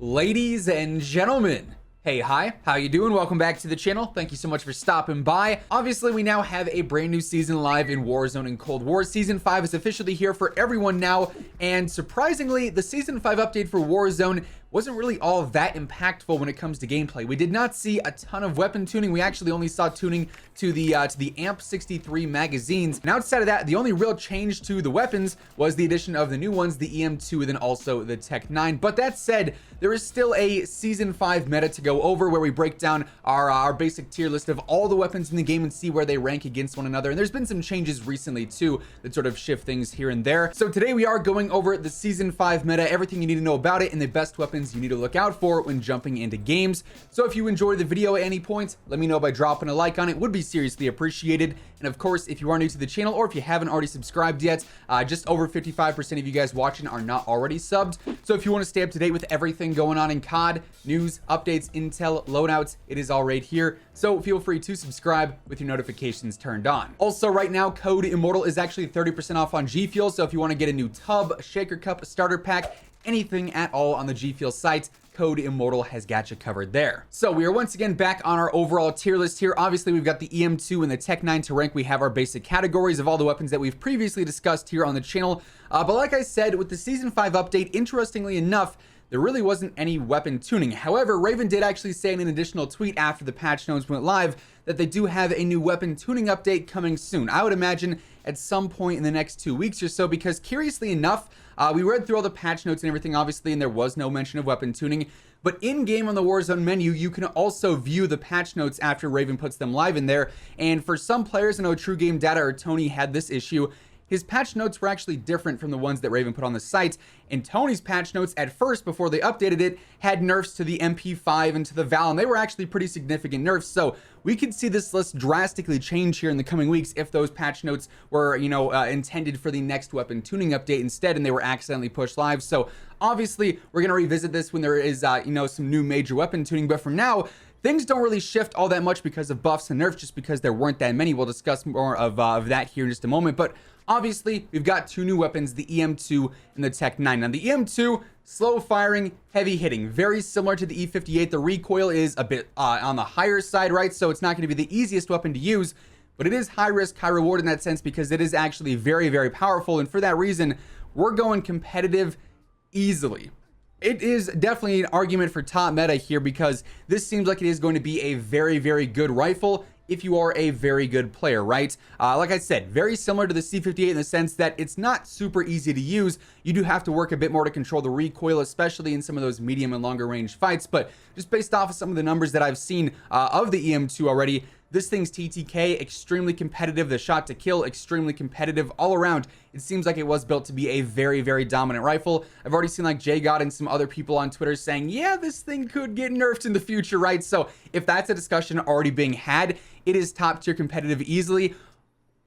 Ladies and gentlemen, hey, hi, how you doing? Welcome back to the channel. Thank you so much for stopping by. Obviously, we now have a brand new season live in Warzone and Cold War. Season 5 is officially here for everyone now, and surprisingly, the Season 5 update for Warzone wasn't really all that impactful when it comes to gameplay. We did not see a ton of weapon tuning. We actually only saw tuning to the AMP 63 magazines. And outside of that, the only real change to the weapons was the addition of the new ones, the EM2 and then also the Tech 9. But that said, there is still a Season 5 meta to go over where we break down our basic tier list of all the weapons in the game and see where they rank against one another. And there's been some changes recently too that sort of shift things here and there. So today we are going over the Season 5 meta, everything you need to know about it, and the best weapons you need to look out for when jumping into games. So if you enjoyed the video at any point, let me know by dropping a like on it. Would be seriously appreciated. And of course, if you are new to the channel or if you haven't already subscribed yet, just over 55% of you guys watching are not already subbed. So if you want to stay up to date with everything going on in COD, news, updates, intel, loadouts, it is all right here. So feel free to subscribe with your notifications turned on. Also right now, Code Immortal is actually 30% off on G Fuel. So if you want to get a new tub, a shaker cup, a starter pack, anything at all on the G Fuel site, Code Immortal has got you covered there. So we are once again back on our overall tier list here. Obviously, we've got the EM2 and the Tech 9 to rank. We have our basic categories of all the weapons that we've previously discussed here on the channel. But like I said, with the Season 5 update, interestingly enough, there really wasn't any weapon tuning. However, Raven did actually say in an additional tweet after the patch notes went live that they do have a new weapon tuning update coming soon. I would imagine at some point in the next 2 weeks or so, because curiously enough, we read through all the patch notes and everything, obviously, and there was no mention of weapon tuning. But in-game on the Warzone menu, you can also view the patch notes after Raven puts them live in there. And for some players, I know True Game Data or Tony had this issue. His patch notes were actually different from the ones that Raven put on the site, and Tony's patch notes at first, before they updated it, had nerfs to the MP5 and to the Val, and they were actually pretty significant nerfs. So we could see this list drastically change here in the coming weeks if those patch notes were, intended for the next weapon tuning update instead, and they were accidentally pushed live. So obviously, we're going to revisit this when there is, some new major weapon tuning, but for now, things don't really shift all that much because of buffs and nerfs, just because there weren't that many. We'll discuss more of that here in just a moment. But obviously, we've got two new weapons, the EM2 and the Tech 9. Now, the EM2, slow firing, heavy hitting, very similar to the E58. The recoil is a bit on the higher side, right? So it's not going to be the easiest weapon to use, but it is high risk, high reward in that sense because it is actually very, very powerful. And for that reason, we're going competitive easily. It is definitely an argument for top meta here because this seems like it is going to be a very, very good rifle if you are a very good player, right? Like I said, very similar to the C58 in the sense that it's not super easy to use. You do have to work a bit more to control the recoil, especially in some of those medium and longer range fights. But just based off of some of the numbers that I've seen of the EM2 already, this thing's TTK, extremely competitive. The shot to kill, extremely competitive all around. It seems like it was built to be a very, very dominant rifle. I've already seen like JGod and some other people on Twitter saying, yeah, this thing could get nerfed in the future, right? So if that's a discussion already being had, it is top tier competitive easily,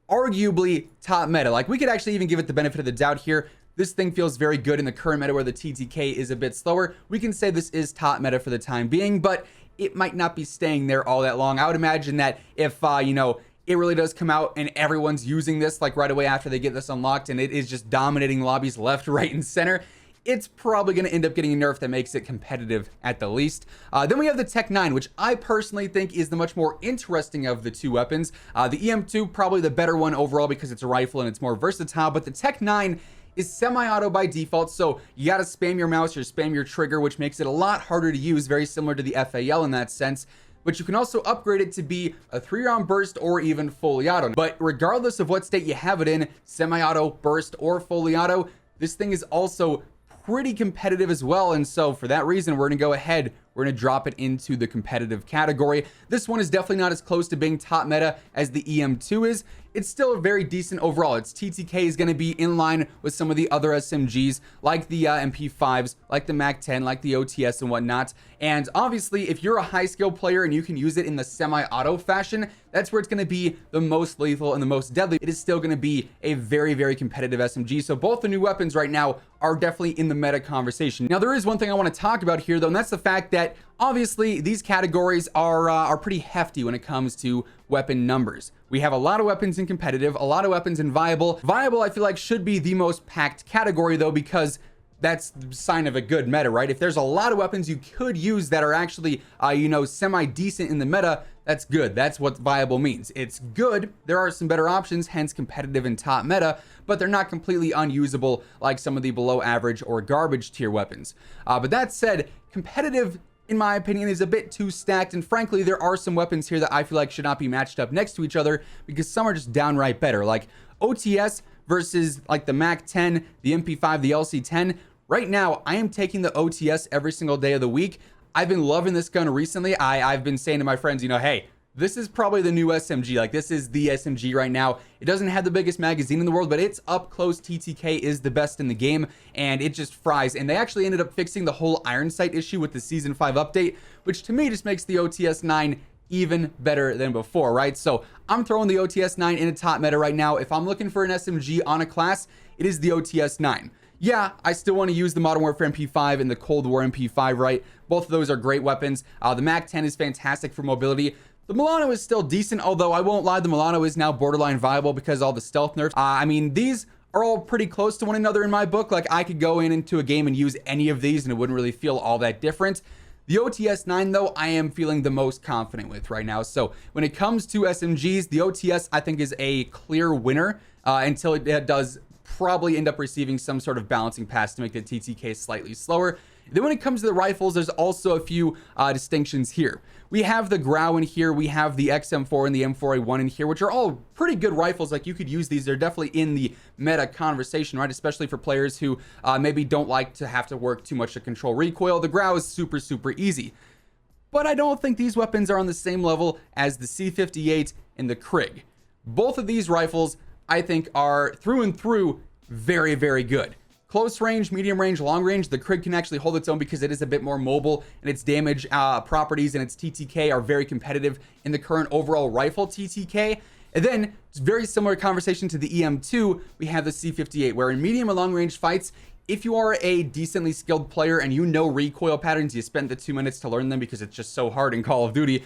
arguably top meta. Like we could actually even give it the benefit of the doubt here. This thing feels very good in the current meta where the TTK is a bit slower. We can say this is top meta for the time being, but it might not be staying there all that long. I would imagine that if, it really does come out and everyone's using this like right away after they get this unlocked and it is just dominating lobbies left, right, and center, it's probably going to end up getting a nerf that makes it competitive at the least. Then we have the Tech 9, which I personally think is the much more interesting of the two weapons. The EM2, probably the better one overall because it's a rifle and it's more versatile, but the Tech 9 is semi-auto by default, so you gotta spam your mouse or spam your trigger, which makes it a lot harder to use, very similar to the FAL in that sense. But you can also upgrade it to be a 3-round burst or even fully auto. But regardless of what state you have it in, semi-auto, burst, or fully auto, this thing is also pretty competitive as well. And so for that reason, we're gonna go ahead, we're gonna drop it into the competitive category. This one is definitely not as close to being top meta as the EM2 is. It's still very decent overall. Its TTK is going to be in line with some of the other SMGs like the MP5s, like the MAC-10, like the OTS and whatnot. And obviously, if you're a high skill player and you can use it in the semi-auto fashion, that's where it's going to be the most lethal and the most deadly. It is still going to be a very, very competitive SMG. So both the new weapons right now are definitely in the meta conversation. Now, there is one thing I want to talk about here, though, and that's the fact that obviously these categories are pretty hefty when it comes to weapon numbers. We have a lot of weapons in competitive, a lot of weapons in viable. Viable, I feel like, should be the most packed category, though, because that's the sign of a good meta, right? If there's a lot of weapons you could use that are actually, semi-decent in the meta, that's good. That's what viable means. It's good. There are some better options, hence competitive and top meta, but they're not completely unusable like some of the below average or garbage tier weapons. But that said, competitive, in my opinion, is a bit too stacked, and frankly, there are some weapons here that I feel like should not be matched up next to each other because some are just downright better, like OTS versus like the MAC-10, the MP5, the LC-10. Right now, I am taking the OTS every single day of the week. I've been loving this gun recently. I've been saying to my friends, hey, this is probably the new SMG. Like, this is the SMG right now. It doesn't have the biggest magazine in the world, but it's up close. TTK is the best in the game, and it just fries. And they actually ended up fixing the whole iron sight issue with the Season 5 update, which to me just makes the OTS 9 even better than before, right? So I'm throwing the OTS 9 in a top meta right now. If I'm looking for an SMG on a class, it is the OTS 9. Yeah, I still want to use the Modern Warfare MP5 and the Cold War MP5, right? Both of those are great weapons. The MAC-10 is fantastic for mobility. The Milano is still decent, although I won't lie, the Milano is now borderline viable because all the stealth nerfs. These are all pretty close to one another in my book. Like, I could go into a game and use any of these and it wouldn't really feel all that different. The OTS 9, though, I am feeling the most confident with right now. So when it comes to SMGs, the OTS, I think, is a clear winner until it does probably end up receiving some sort of balancing pass to make the TTK slightly slower. Then when it comes to the rifles, there's also a few distinctions here. We have the Grau in here, we have the XM4 and the M4A1 in here, which are all pretty good rifles. Like, you could use these. They're definitely in the meta conversation, right? Especially for players who maybe don't like to have to work too much to control recoil. The Grau is super, super easy. But I don't think these weapons are on the same level as the C58 and the Krig. Both of these rifles, I think, are through and through very, very good. Close range, medium range, long range, the Krig can actually hold its own because it is a bit more mobile, and its damage properties and its TTK are very competitive in the current overall rifle TTK. And then, it's very similar conversation to the EM2, we have the C58, where in medium and long range fights, if you are a decently skilled player and you know recoil patterns, you spent the 2 minutes to learn them because it's just so hard in Call of Duty,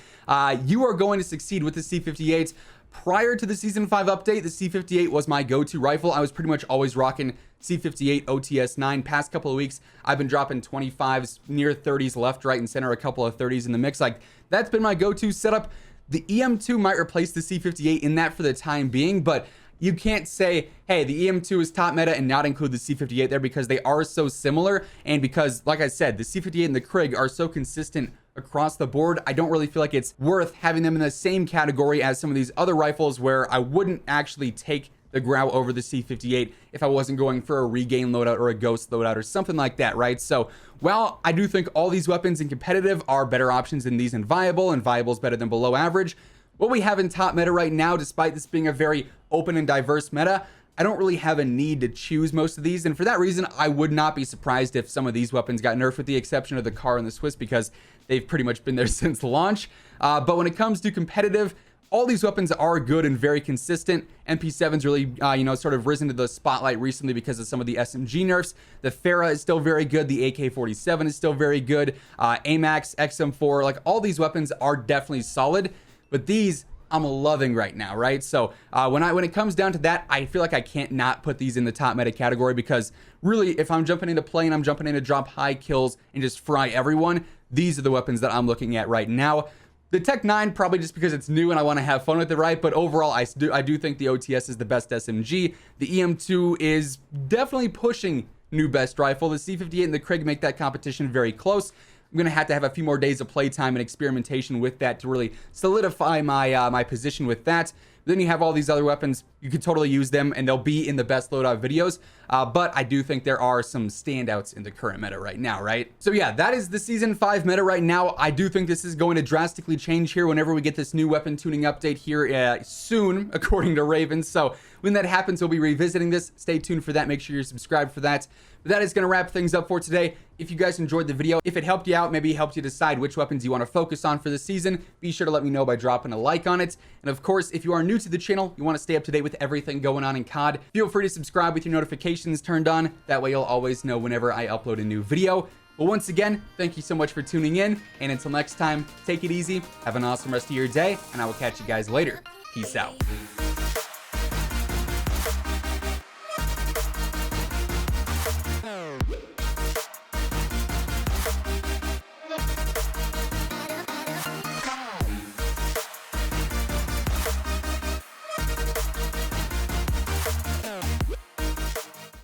you are going to succeed with the C58. Prior to the Season 5 update, the C58 was my go-to rifle. I was pretty much always rocking C58 OTS 9. Past couple of weeks, I've been dropping 25s, near 30s left, right, and center, a couple of 30s in the mix. Like, that's been my go-to setup. The EM2 might replace the C58 in that for the time being, but you can't say, hey, the EM2 is top meta and not include the C58 there because they are so similar, and because, like I said, the C58 and the Krig are so consistent across the board. I don't really feel like it's worth having them in the same category as some of these other rifles where I wouldn't actually take the Grau over the C58 if I wasn't going for a regain loadout or a ghost loadout or something like that, right? So while I do think all these weapons in competitive are better options than these in viable, and viable is better than below average, what we have in top meta right now, despite this being a very open and diverse meta, I don't really have a need to choose most of these, and for that reason, I would not be surprised if some of these weapons got nerfed, with the exception of the CAR and the Swiss, because they've pretty much been there since launch. But when it comes to competitive, all these weapons are good and very consistent. MP7's really, sort of risen to the spotlight recently because of some of the SMG nerfs. The Farah is still very good. The AK-47 is still very good. AMAX, XM4, like, all these weapons are definitely solid, but these I'm loving right now, right? So when it comes down to that, I feel like I can't not put these in the top meta category, because really, if I'm jumping into play and I'm jumping in to drop high kills and just fry everyone, these are the weapons that I'm looking at right now. The Tech 9, probably just because it's new and I want to have fun with it, right? But overall, I do think the OTS is the best SMG. The EM2 is definitely pushing new best rifle. The C58 and the Krig make that competition very close. I'm going to have a few more days of playtime and experimentation with that to really solidify my position with that. Then you have all these other weapons. You could totally use them, and they'll be in the best loadout videos. But I do think there are some standouts in the current meta right now, right? So yeah, that is the Season 5 meta right now. I do think this is going to drastically change here whenever we get this new weapon tuning update here soon, according to Ravens. So when that happens, we'll be revisiting this. Stay tuned for that. Make sure you're subscribed for that. But that is going to wrap things up for today. If you guys enjoyed the video, if it helped you out, maybe it helped you decide which weapons you want to focus on for the season, be sure to let me know by dropping a like on it. And of course, if you are new to the channel, you want to stay up to date with everything going on in COD, feel free to subscribe with your notifications turned on. That way you'll always know whenever I upload a new video. But once again, thank you so much for tuning in. And until next time, take it easy, have an awesome rest of your day, and I will catch you guys later. Peace out.